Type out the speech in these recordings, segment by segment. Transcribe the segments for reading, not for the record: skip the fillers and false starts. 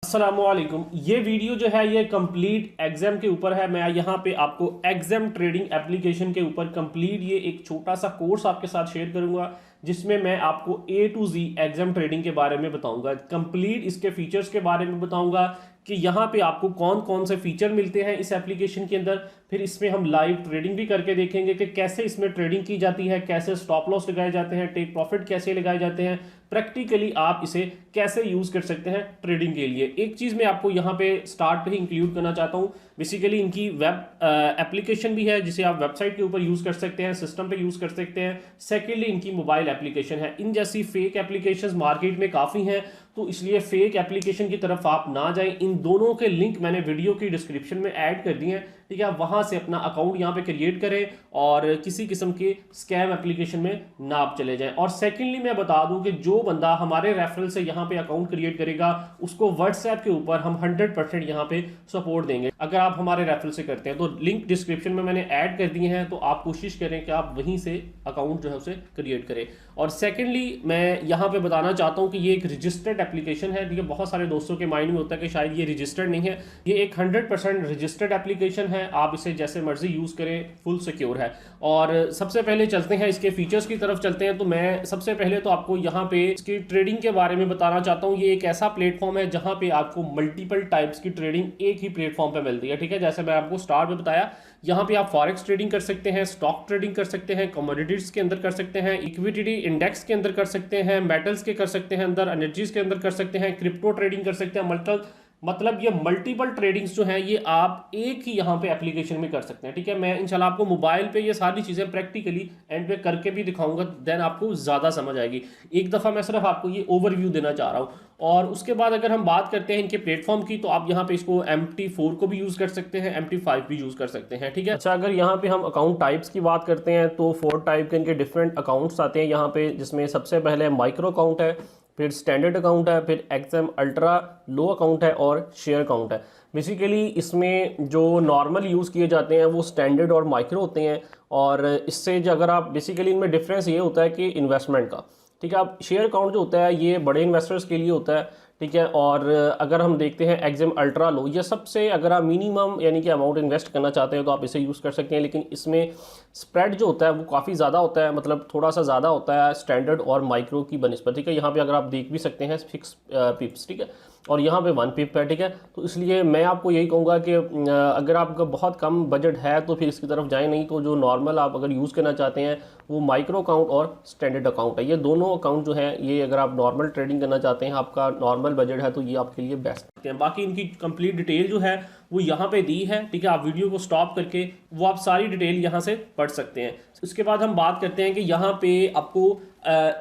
अस्सलामुअलैकुम। ये वीडियो जो है ये कंप्लीट एग्जाम के ऊपर है। मैं यहाँ पे आपको एग्जाम ट्रेडिंग एप्लीकेशन के ऊपर कंप्लीट ये एक छोटा सा कोर्स आपके साथ शेयर करूंगा जिसमें मैं आपको ए टू जी एग्जाम ट्रेडिंग के बारे में बताऊंगा, कंप्लीट इसके फीचर्स के बारे में बताऊंगा कि यहाँ पे आपको कौन कौन से फीचर मिलते हैं इस एप्लीकेशन के अंदर। फिर इसमें हम लाइव ट्रेडिंग भी करके देखेंगे कि कैसे इसमें ट्रेडिंग की जाती है, कैसे स्टॉप लॉस लगाए जाते हैं, टेक प्रॉफिट कैसे लगाए जाते हैं, प्रैक्टिकली आप इसे कैसे यूज कर सकते हैं ट्रेडिंग के लिए। एक चीज मैं आपको यहाँ पे स्टार्ट पे ही इंक्लूड करना चाहता हूँ। बेसिकली इनकी वेब एप्लीकेशन भी है जिसे आप वेबसाइट के ऊपर यूज कर सकते हैं, सिस्टम पे यूज कर सकते हैं। सेकेंडली इनकी मोबाइल एप्लीकेशन है। इन जैसी फेक एप्लीकेशंस मार्केट में काफी हैं, तो इसलिए फेक एप्लीकेशन की तरफ आप ना जाएं। इन दोनों के लिंक मैंने वीडियो की डिस्क्रिप्शन में ऐड कर दिए हैं, ठीक है। आप वहां से अपना अकाउंट यहाँ पे क्रिएट करें और किसी किस्म के स्कैम एप्लीकेशन में ना आप चले जाएं। और सेकेंडली मैं बता दूं कि जो बंदा हमारे रेफरल से यहाँ पे अकाउंट क्रिएट करेगा उसको व्हाट्सएप के ऊपर हम 100% यहाँ पे सपोर्ट देंगे अगर आप हमारे रेफरल से करते हैं। तो लिंक डिस्क्रिप्शन में मैंने ऐड कर दिए हैं, तो आप कोशिश करें कि आप वहीं से अकाउंट जो है उसे क्रिएट करें। और सेकेंडली मैं यहाँ पे बताना चाहता हूँ कि ये एक रजिस्टर्ड एप्लीकेशन है, ठीक है। बहुत सारे दोस्तों के माइंड में होता है कि शायद ये रजिस्टर्ड नहीं है। ये एक 100% रजिस्टर्ड एप्लीकेशन है, आप इसे जैसे मर्जी यूज करें, फुल सिक्योर है। और सबसे पहले चलते हैं इसके फीचर्स की तरफ चलते हैं। तो मैं सबसे पहले तो आपको यहाँ पे इसकी ट्रेडिंग के बारे में बताना चाहता हूँ। ये एक ऐसा प्लेटफॉर्म है जहाँ पे आपको मल्टीपल टाइप्स की ट्रेडिंग एक ही प्लेटफॉर्म पे मिलती है, ठीक है। जैसे मैं आपको स्टार्ट में बताया, यहाँ पे आप फॉरेक्स ट्रेडिंग कर सकते हैं, स्टॉक ट्रेडिंग कर सकते हैं, कमोडिटीज के अंदर कर सकते हैं, इक्विटी इंडेक्स के अंदर कर सकते हैं, मेटल्स के कर सकते हैं अंदर, एनर्जीज के अंदर कर सकते हैं, क्रिप्टो ट्रेडिंग कर सकते हैं। मतलब ये मल्टीपल ट्रेडिंग्स जो हैं ये आप एक ही यहाँ पे एप्लीकेशन में कर सकते हैं, ठीक है। मैं इंशाल्लाह आपको मोबाइल पे ये सारी चीज़ें प्रैक्टिकली एंड पे करके भी दिखाऊंगा, देन आपको ज़्यादा समझ आएगी। एक दफ़ा मैं सिर्फ आपको ये ओवरव्यू देना चाह रहा हूँ। और उसके बाद अगर हम बात करते हैं इनके प्लेटफॉर्म की, तो आप यहाँ पे इसको MT4 को भी यूज़ कर सकते हैं, MT5 भी यूज़ कर सकते हैं, ठीक है। अच्छा, अगर यहाँ पे हम अकाउंट टाइप्स की बात करते हैं तो 4 टाइप के इनके डिफरेंट अकाउंट्स आते हैं यहाँ पे, जिसमें सबसे पहले माइक्रो अकाउंट है, फिर स्टैंडर्ड अकाउंट है, फिर एक्सएम अल्ट्रा लो अकाउंट है और शेयर अकाउंट है। बेसिकली इसमें जो नॉर्मल यूज़ किए जाते हैं वो स्टैंडर्ड और माइक्रो होते हैं। और इससे जो अगर आप बेसिकली इनमें डिफरेंस ये होता है कि इन्वेस्टमेंट का, ठीक है। आप शेयर अकाउंट जो होता है ये बड़े इन्वेस्टर्स के लिए होता है, ठीक है। और अगर हम देखते हैं एक्सएम अल्ट्रा लो, ये सबसे अगर आप मिनिमम यानी कि अमाउंट इन्वेस्ट करना चाहते हैं तो आप इसे यूज़ कर सकते हैं। लेकिन इसमें स्प्रेड जो होता है वो काफ़ी ज़्यादा होता है, मतलब थोड़ा सा ज़्यादा होता है स्टैंडर्ड और माइक्रो की बनिस्बत, ठीक है। यहाँ पे अगर आप देख भी सकते हैं 6 पिप्स, ठीक है, और यहाँ पे 1 पिप है, ठीक है। तो इसलिए मैं आपको यही कहूँगा कि अगर आपका बहुत कम बजट है तो फिर इसकी तरफ जाएँ, नहीं तो जो नॉर्मल आप अगर यूज़ करना चाहते हैं वो माइक्रो अकाउंट और स्टैंडर्ड अकाउंट है। ये दोनों अकाउंट जो हैं ये अगर आप नॉर्मल ट्रेडिंग करना चाहते हैं, आपका नॉर्मल बजट है, तो ये आपके लिए बेस्ट है। बाकी इनकी कंप्लीट डिटेल जो है वो यहाँ पे दी है, ठीक है। आप वीडियो को स्टॉप करके वो आप सारी डिटेल यहाँ से पढ़ सकते हैं। उसके बाद हम बात करते हैं कि यहाँ पे आपको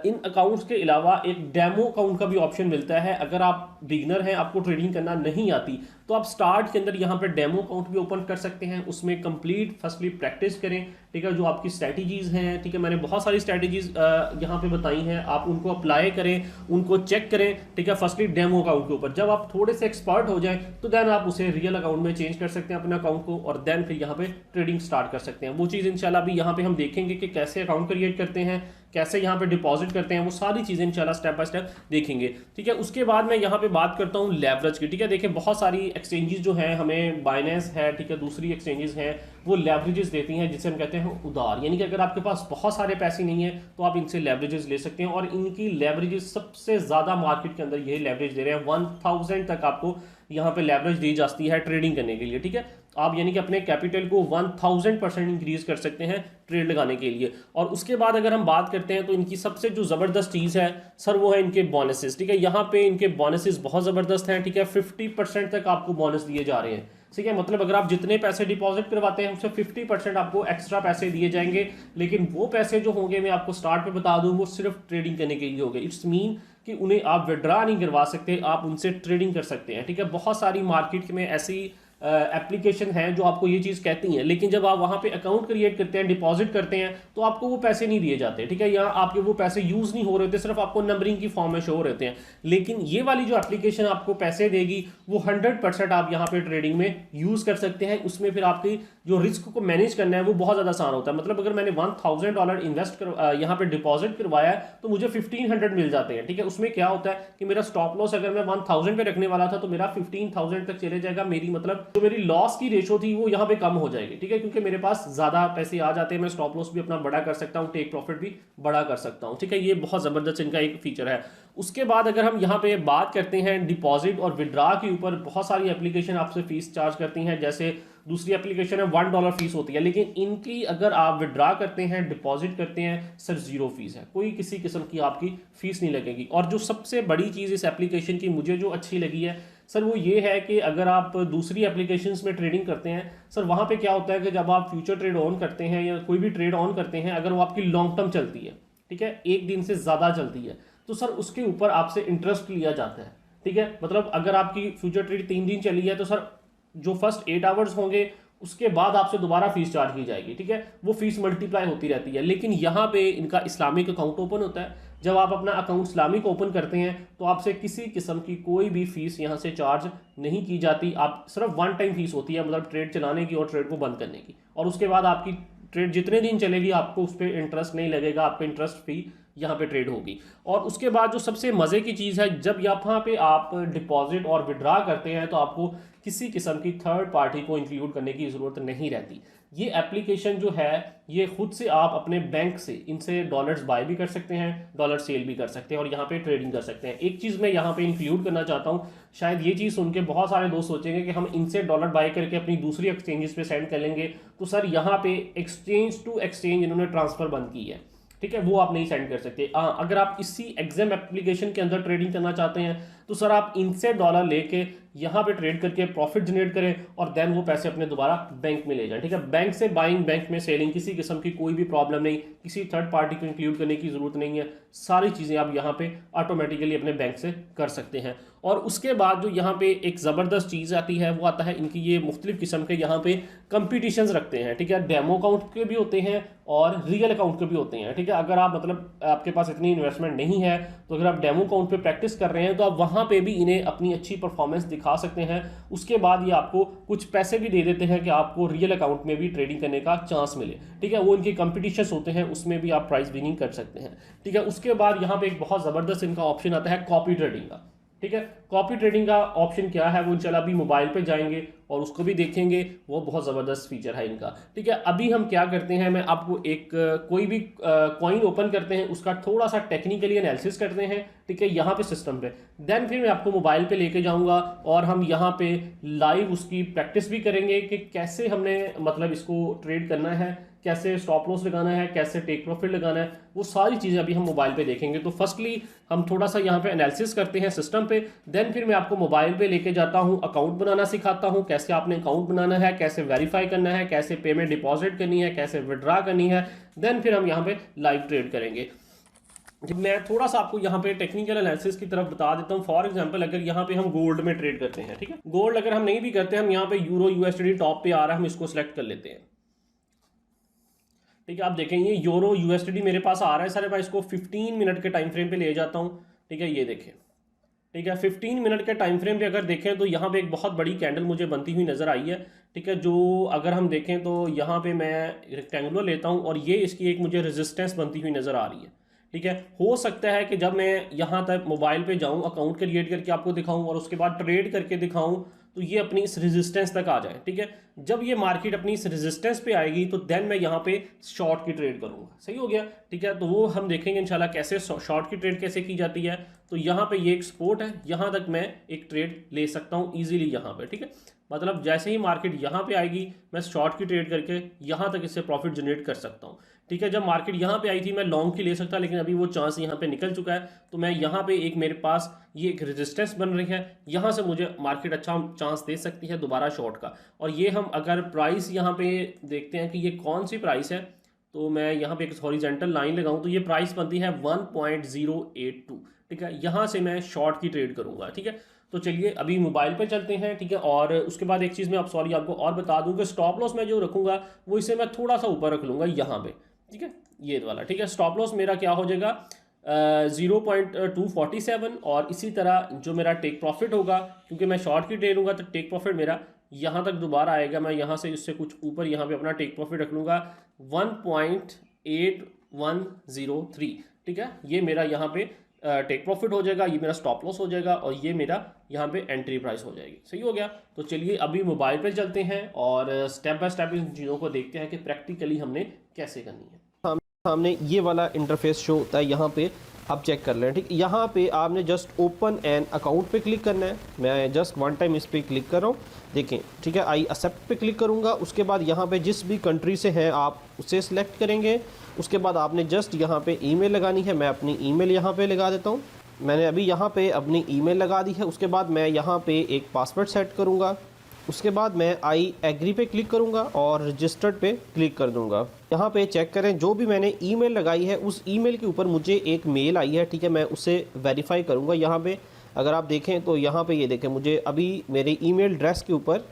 इन अकाउंट्स के अलावा एक डेमो अकाउंट का भी ऑप्शन मिलता है। अगर आप बिगिनर हैं, आपको ट्रेडिंग करना नहीं आती, तो आप स्टार्ट के अंदर यहाँ पे डेमो अकाउंट भी ओपन कर सकते हैं। उसमें कंप्लीट फर्स्टली प्रैक्टिस करें, ठीक है। जो आपकी स्ट्रैटेजीज हैं, ठीक है, मैंने बहुत सारी स्ट्रैटेजीज यहाँ पे बताई हैं, आप उनको अप्लाई करें, उनको चेक करें, ठीक है। फर्स्टली डेमो अकाउंट के ऊपर जब आप थोड़े से एक्सपर्ट हो जाएं तो देन आप उसे रियल अकाउंट में चेंज कर सकते हैं अपने अकाउंट को, और देन फिर यहाँ पे ट्रेडिंग स्टार्ट कर सकते हैं। वो चीज़ इंशाल्लाह भी यहाँ पे हम देखेंगे कि कैसे अकाउंट क्रिएट करते हैं, कैसे यहाँ पे डिपॉजिट करते हैं, वो सारी चीज़ें इंशाल्लाह स्टेप बाय स्टेप देखेंगे, ठीक है। उसके बाद मैं यहाँ पे बात करता हूँ लेवरेज की, ठीक है। देखिए बहुत सारी एक्सचेंजेस जो हैं, हमें बाइनेंस है, ठीक है, दूसरी एक्सचेंजेस हैं, वो लेवरेजेस देती हैं जिसे हम कहते हैं उधार, यानी कि अगर आपके पास बहुत सारे पैसे नहीं है तो आप इनसे लेवरेजेस ले सकते हैं। और इनकी लेवरेजेस सबसे ज़्यादा मार्केट के अंदर यही लेवरेज दे रहे हैं। 1000 तक आपको यहाँ पे लेवरेज दी जाती है ट्रेडिंग करने के लिए, ठीक है। आप यानी कि अपने कैपिटल को 1000% इंक्रीज कर सकते हैं ट्रेड लगाने के लिए। और उसके बाद अगर हम बात करते हैं तो इनकी सबसे जो ज़बरदस्त चीज़ है सर वो है इनके बोनसेस, ठीक है। यहाँ पे इनके बोनसेस बहुत ज़बरदस्त हैं, ठीक है। 50% तक आपको बोनस दिए जा रहे हैं, ठीक है। मतलब अगर आप जितने पैसे डिपॉजिट करवाते हैं उससे 50% आपको एक्स्ट्रा पैसे दिए जाएंगे। लेकिन वो पैसे जो होंगे, मैं आपको स्टार्ट पे बता दूं, वो सिर्फ ट्रेडिंग करने के लिए होंगे। इट्स मीन कि उन्हें आप विड्रा नहीं करवा सकते, आप उनसे ट्रेडिंग कर सकते हैं, ठीक है। बहुत सारी मार्केट में ऐसी एप्लीकेशन हैं जो आपको ये चीज़ कहती हैं, लेकिन जब आप वहाँ पे अकाउंट क्रिएट करते हैं, डिपॉजिट करते हैं, तो आपको वो पैसे नहीं दिए जाते, ठीक है। यहाँ आपके वो पैसे यूज़ नहीं हो रहे थे, सिर्फ आपको नंबरिंग की फॉर्म में शो रहते हैं। लेकिन ये वाली जो एप्लीकेशन आपको पैसे देगी वो 100% आप यहाँ पे ट्रेडिंग में यूज़ कर सकते हैं। उसमें फिर आपकी जो रिस्क को मैनेज करना है वो बहुत ज़्यादा आसान होता है। मतलब अगर मैंने $1000 इन्वेस्ट यहाँ पे डिपॉजिट करवाया है तो मुझे 1500 मिल जाते हैं, ठीक है। उसमें क्या होता है कि मेरा स्टॉप लॉस अगर मैं 1000 पे रखने वाला था तो मेरा 15000 तक चले जाएगा। मेरी मतलब जो मेरी लॉस की रेशो थी वो यहाँ पे कम हो जाएगी, ठीक है, क्योंकि मेरे पास ज़्यादा पैसे आ जाते हैं। मैं स्टॉप लॉस भी अपना बड़ा कर सकता हूँ, टेक प्रॉफिट भी बड़ा कर सकता हूँ, ठीक है। ये बहुत ज़बरदस्त इनका एक फीचर है। उसके बाद अगर हम यहाँ पे बात करते हैं डिपॉजिट और विड्रा के ऊपर, बहुत सारी एप्लीकेशन आपसे फीस चार्ज करती हैं। जैसे दूसरी एप्लीकेशन है $1 फीस होती है, लेकिन इनकी अगर आप विड्रा करते हैं, डिपॉजिट करते हैं, सर जीरो फीस है, कोई किसी किस्म की आपकी फीस नहीं लगेगी। और जो सबसे बड़ी चीज़ इस एप्लीकेशन की मुझे जो अच्छी लगी है सर वो ये है कि अगर आप दूसरी एप्लीकेशंस में ट्रेडिंग करते हैं सर, वहाँ पे क्या होता है कि जब आप फ्यूचर ट्रेड ऑन करते हैं या कोई भी ट्रेड ऑन करते हैं, अगर वो आपकी लॉन्ग टर्म चलती है, ठीक है, एक दिन से ज़्यादा चलती है, तो सर उसके ऊपर आपसे इंटरेस्ट लिया जाता है, ठीक है। मतलब अगर आपकी फ्यूचर ट्रेड 3 दिन चली है तो सर जो फर्स्ट 8 आवर्स होंगे उसके बाद आपसे दोबारा फीस चार्ज की जाएगी, ठीक है। वो फीस मल्टीप्लाई होती रहती है। लेकिन यहाँ पे इनका इस्लामिक अकाउंट ओपन होता है। जब आप अपना अकाउंट इस्लामिक ओपन करते हैं तो आपसे किसी किस्म की कोई भी फीस यहाँ से चार्ज नहीं की जाती। आप सिर्फ वन टाइम फीस होती है, मतलब ट्रेड चलाने की और ट्रेड को बंद करने की, और उसके बाद आपकी ट्रेड जितने दिन चलेगी आपको उस पर इंटरेस्ट नहीं लगेगा, आपको इंटरेस्ट फ्री यहाँ पे ट्रेड होगी। और उसके बाद जो सबसे मज़े की चीज़ है, जब यहाँ पे आप डिपॉजिट और विड्रा करते हैं तो आपको किसी किस्म की थर्ड पार्टी को इंक्लूड करने की ज़रूरत नहीं रहती। ये एप्लीकेशन जो है ये खुद से आप अपने बैंक से इनसे डॉलर्स बाय भी कर सकते हैं, डॉलर सेल भी कर सकते हैं और यहाँ पे ट्रेडिंग कर सकते हैं। एक चीज़ मैं यहाँ पे इंक्लूड करना चाहता हूँ, शायद ये चीज़ सुन के बहुत सारे दोस्त सोचेंगे कि हम इनसे डॉलर बाय करके अपनी दूसरी एक्सचेंजेस पे सेंड कर लेंगे। तो सर यहाँ पे एक्सचेंज टू एक्सचेंज इन्होंने ट्रांसफ़र बंद की है, ठीक है, वो आप नहीं सेंड कर सकते। हाँ, अगर आप इसी एग्जाम एप्लीकेशन के अंदर ट्रेडिंग करना चाहते हैं तो सर आप इनसे डॉलर लेके यहाँ पे ट्रेड करके प्रॉफिट जनरेट करें और देन वो पैसे अपने दोबारा बैंक में ले जाएं, ठीक है। बैंक से बाइंग, बैंक में सेलिंग, किसी किस्म की कोई भी प्रॉब्लम नहीं, किसी थर्ड पार्टी को इंक्लूड करने की ज़रूरत नहीं है। सारी चीज़ें आप यहाँ पे ऑटोमेटिकली अपने बैंक से कर सकते हैं। और उसके बाद जो यहाँ पे एक ज़बरदस्त चीज़ आती है वो आता है इनकी ये मुख्तलिफ किस्म के यहाँ पे कंपटीशंस रखते हैं, ठीक है। डेमो अकाउंट के भी होते हैं और रियल अकाउंट के भी होते हैं, ठीक है। अगर आप मतलब आपके पास इतनी इन्वेस्टमेंट नहीं है तो अगर आप डेमो अकाउंट पे प्रैक्टिस कर रहे हैं तो आप वहाँ पे भी इन्हें अपनी अच्छी परफॉर्मेंस दिखा सकते हैं। उसके बाद ये आपको कुछ पैसे भी दे देते हैं कि आपको रियल अकाउंट में भी ट्रेडिंग करने का चांस मिले, ठीक है। वो इनके कंपटीशंस होते हैं, उसमें भी आप प्राइस विनिंग कर सकते हैं, ठीक है। उसके बाद यहाँ पे एक बहुत ज़बरदस्त इनका ऑप्शन आता है कॉपी ट्रेडिंग का, ठीक है। कॉपी ट्रेडिंग का ऑप्शन क्या है वो इंशाल्लाह अभी मोबाइल पे जाएंगे और उसको भी देखेंगे, वो बहुत ज़बरदस्त फीचर है इनका, ठीक है। अभी हम क्या करते हैं, मैं आपको एक कोई भी कॉइन ओपन करते हैं उसका थोड़ा सा टेक्निकली एनालिसिस करते हैं, ठीक है, यहाँ पे सिस्टम पे। देन फिर मैं आपको मोबाइल पे लेके जाऊँगा और हम यहाँ पे लाइव उसकी प्रैक्टिस भी करेंगे कि कैसे हमने मतलब इसको ट्रेड करना है, कैसे स्टॉप लॉस लगाना है, कैसे टेक प्रॉफिट लगाना है, वो सारी चीज़ें अभी हम मोबाइल पे देखेंगे। तो फर्स्टली हम थोड़ा सा यहाँ पे एनालिसिस करते हैं सिस्टम पे, देन फिर मैं आपको मोबाइल पे लेके जाता हूँ, अकाउंट बनाना सिखाता हूँ, कैसे आपने अकाउंट बनाना है, कैसे वेरीफाई करना है, कैसे पेमेंट डिपॉजिट करनी है, कैसे विड्रा करनी है। देन फिर हम यहाँ पे लाइव ट्रेड करेंगे। मैं थोड़ा सा आपको यहाँ पे टेक्निकल एनालिसिस की तरफ बता देता हूँ। फॉर एग्जांपल अगर यहाँ पे हम गोल्ड में ट्रेड करते हैं, ठीक है, गोल्ड अगर हम नहीं भी करते, हम यहाँ पे यूरो यूएसडी टॉप पे आ रहा है, हम इसको सिलेक्ट कर लेते हैं, ठीक है। आप देखेंगे यूरो यूएसडी मेरे पास आ रहा है सर, मैं इसको 15 मिनट के टाइम फ्रेम पे ले जाता हूँ, ठीक है, ये देखें, ठीक है। 15 मिनट के टाइम फ्रेम पे अगर देखें तो यहाँ पे एक बहुत बड़ी कैंडल मुझे बनती हुई नज़र आई है, ठीक है। जो अगर हम देखें तो यहाँ पे मैं रेक्टेंगुलर लेता हूँ और ये इसकी एक मुझे रेजिस्टेंस बनती हुई नज़र आ रही है, ठीक है। हो सकता है कि जब मैं यहाँ तक मोबाइल पे जाऊँ, अकाउंट क्रिएट करके आपको दिखाऊँ और उसके बाद ट्रेड करके दिखाऊँ तो ये अपनी इस रेजिस्टेंस तक आ जाए, ठीक है। जब ये मार्केट अपनी इस रेजिस्टेंस पे आएगी तो देन मैं यहाँ पे शॉर्ट की ट्रेड करूँगा, सही हो गया, ठीक है। तो वो हम देखेंगे इंशाल्लाह कैसे शॉर्ट की ट्रेड कैसे की जाती है। तो यहाँ पे ये एक सपोर्ट है, यहाँ तक मैं एक ट्रेड ले सकता हूँ ईजिली यहाँ पे, ठीक है। मतलब जैसे ही मार्केट यहाँ पे आएगी मैं शॉर्ट की ट्रेड करके यहाँ तक इससे प्रॉफिट जनरेट कर सकता हूँ, ठीक है। जब मार्केट यहाँ पे आई थी मैं लॉन्ग की ले सकता, लेकिन अभी वो चांस यहाँ पे निकल चुका है। तो मैं यहाँ पे एक मेरे पास ये एक रेजिस्टेंस बन रही है, यहाँ से मुझे मार्केट अच्छा चांस दे सकती है दोबारा शॉर्ट का। और ये हम अगर प्राइस यहाँ पे देखते हैं कि ये कौन सी प्राइस है, तो मैं यहाँ पे एक हॉरिजॉन्टल लाइन लगाऊँ तो ये प्राइस बनती है 1.082, ठीक है। यहाँ से मैं शॉर्ट की ट्रेड करूँगा, ठीक है। तो चलिए अभी मोबाइल पे चलते हैं, ठीक है। और उसके बाद एक चीज़ मैं आप सॉरी आपको और बता दूं कि स्टॉप लॉस मैं जो रखूंगा वो इसे मैं थोड़ा सा ऊपर रख लूंगा यहाँ पे, ठीक है, ये वाला, ठीक है। स्टॉप लॉस मेरा क्या हो जाएगा 0.247, और इसी तरह जो मेरा टेक प्रॉफिट होगा, क्योंकि मैं शॉर्ट की ट्रेड लूंगा तो टेक प्रॉफिट मेरा यहाँ तक दोबारा आएगा, मैं यहाँ से इससे कुछ ऊपर यहाँ पे अपना टेक प्रॉफिट रख लूँगा 1.8103, ठीक है। ये मेरा यहाँ पे टेक प्रॉफिट हो जाएगा, ये मेरा स्टॉप लॉस हो जाएगा, और ये मेरा यहाँ पे एंट्री प्राइस हो जाएगी। सही हो गया। तो चलिए अभी मोबाइल पे चलते हैं और स्टेप बाय स्टेप इन चीज़ों को देखते हैं कि प्रैक्टिकली हमने कैसे करनी है। सामने ये वाला इंटरफेस शो होता है, यहाँ पे आप चेक कर लें, ठीक। यहाँ पे आपने जस्ट ओपन एन अकाउंट पे क्लिक करना है। मैं जस्ट वन टाइम इस पर क्लिक कर रहा हूँ, देखें, ठीक है। आई एक्सेप्ट पे क्लिक करूँगा। उसके बाद यहाँ पे जिस भी कंट्री से हैं आप उसे सिलेक्ट करेंगे। उसके बाद आपने जस्ट यहाँ पे ईमेल लगानी है। मैं अपनी ईमेल यहाँ पे लगा देता हूँ। मैंने अभी यहाँ पे अपनी ईमेल लगा दी है। उसके बाद मैं यहाँ पे एक पासवर्ड सेट करूँगा। उसके बाद मैं आई एग्री पे क्लिक करूँगा और रजिस्टर्ड पे क्लिक कर दूँगा। यहाँ पे चेक करें, जो भी मैंने ईमेल लगाई है उस ईमेल के ऊपर मुझे एक मेल आई है, ठीक है। मैं उसे वेरीफाई करूँगा। यहाँ पे अगर आप देखें तो यहाँ पे ये देखें, मुझे अभी मेरे ईमेल एड्रेस के ऊपर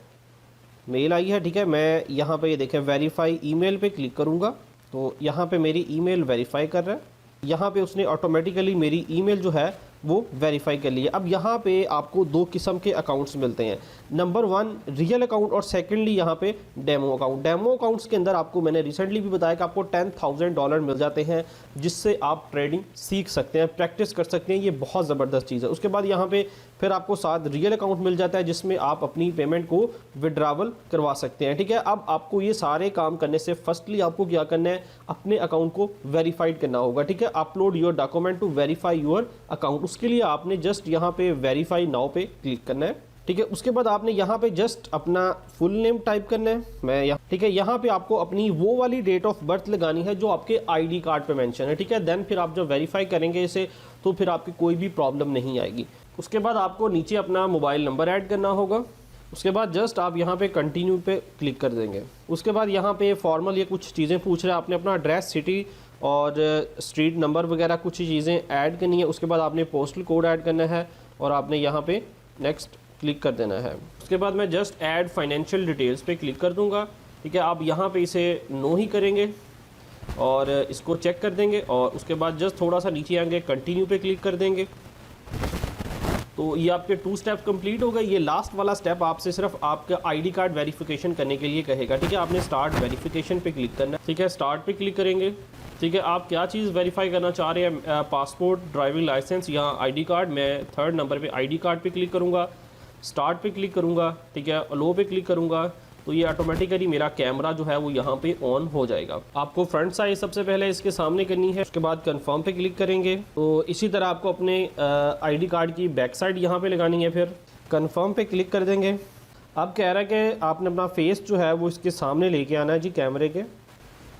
मेल आई है, ठीक है। मैं यहाँ पे ये देखें वेरीफाई ईमेल पे क्लिक करूँगा, तो यहाँ पे मेरी ईमेल वेरीफाई कर रहा है। यहाँ पे उसने ऑटोमेटिकली मेरी ईमेल जो है वो वेरीफाई कर लिया। अब यहाँ पे आपको दो किस्म के अकाउंट्स मिलते हैं, नंबर 1 रियल अकाउंट और सेकंडली यहाँ पे डेमो अकाउंट। डेमो अकाउंट्स के अंदर आपको मैंने रिसेंटली भी बताया कि आपको $10,000 मिल जाते हैं, जिससे आप ट्रेडिंग सीख सकते हैं, प्रैक्टिस कर सकते हैं। ये बहुत ज़बरदस्त चीज़ है। उसके बाद यहाँ पे फिर आपको साथ रियल अकाउंट मिल जाता है, जिसमें आप अपनी पेमेंट को विड्रावल करवा सकते हैं, ठीक है। अब आपको ये सारे काम करने से फर्स्टली आपको क्या करना है, अपने अकाउंट को वेरीफाइड करना होगा, ठीक है। Upload your document to verify your account. उसके लिए आपने जस्ट यहाँ पे वेरीफाई नाउ पे क्लिक करना है, ठीक है। उसके बाद आपने यहाँ पे जस्ट अपना फुल नेम टाइप करना है, मैं यहाँ, ठीक है। यहाँ पे आपको अपनी वो वाली डेट ऑफ बर्थ लगानी है जो आपके आईडी कार्ड पे मेंशन है, ठीक है। देन फिर आप जब वेरीफाई करेंगे इसे तो फिर आपकी कोई भी प्रॉब्लम नहीं आएगी। उसके बाद आपको नीचे अपना मोबाइल नंबर ऐड करना होगा। उसके बाद जस्ट आप यहाँ पे कंटिन्यू पे क्लिक कर देंगे। उसके बाद यहाँ पे फॉर्मल ये कुछ चीज़ें पूछ रहे हैं, आपने अपना एड्रेस, सिटी और स्ट्रीट नंबर वगैरह कुछ चीज़ें ऐड करनी है। उसके बाद आपने पोस्टल कोड ऐड करना है और आपने यहाँ पे नेक्स्ट क्लिक कर देना है। उसके बाद मैं जस्ट ऐड फाइनेंशियल डिटेल्स पे क्लिक कर दूँगा, ठीक है। आप यहाँ पे इसे नो ही करेंगे और इसको चेक कर देंगे और उसके बाद जस्ट थोड़ा सा नीचे आएंगे, कंटिन्यू पे क्लिक कर देंगे। तो ये आपके 2 स्टेप कंप्लीट हो गए। ये लास्ट वाला स्टेप आपसे सिर्फ आपका आईडी कार्ड वेरिफिकेशन करने के लिए कहेगा, ठीक है। आपने स्टार्ट वेरिफिकेशन पे क्लिक करना है, ठीक है। स्टार्ट पे क्लिक करेंगे, ठीक है। आप क्या चीज़ वेरीफाई करना चाह रहे हैं, पासपोर्ट, ड्राइविंग लाइसेंस या आईडी कार्ड। मैं 3rd नंबर पे आईडी कार्ड पे क्लिक करूँगा, स्टार्ट पे क्लिक करूँगा, ठीक है। लो पे क्लिक करूँगा तो ये ऑटोमेटिकली मेरा कैमरा जो है वो यहाँ पे ऑन हो जाएगा। आपको फ्रंट साइज सबसे पहले इसके सामने करनी है, उसके बाद कंफर्म पे क्लिक करेंगे। तो इसी तरह आपको अपने आईडी कार्ड की बैक साइड यहाँ पे लगानी है, फिर कंफर्म पे क्लिक कर देंगे। अब कह रहा है कि आपने अपना फेस जो है वो इसके सामने लेके आना है जी, कैमरे के।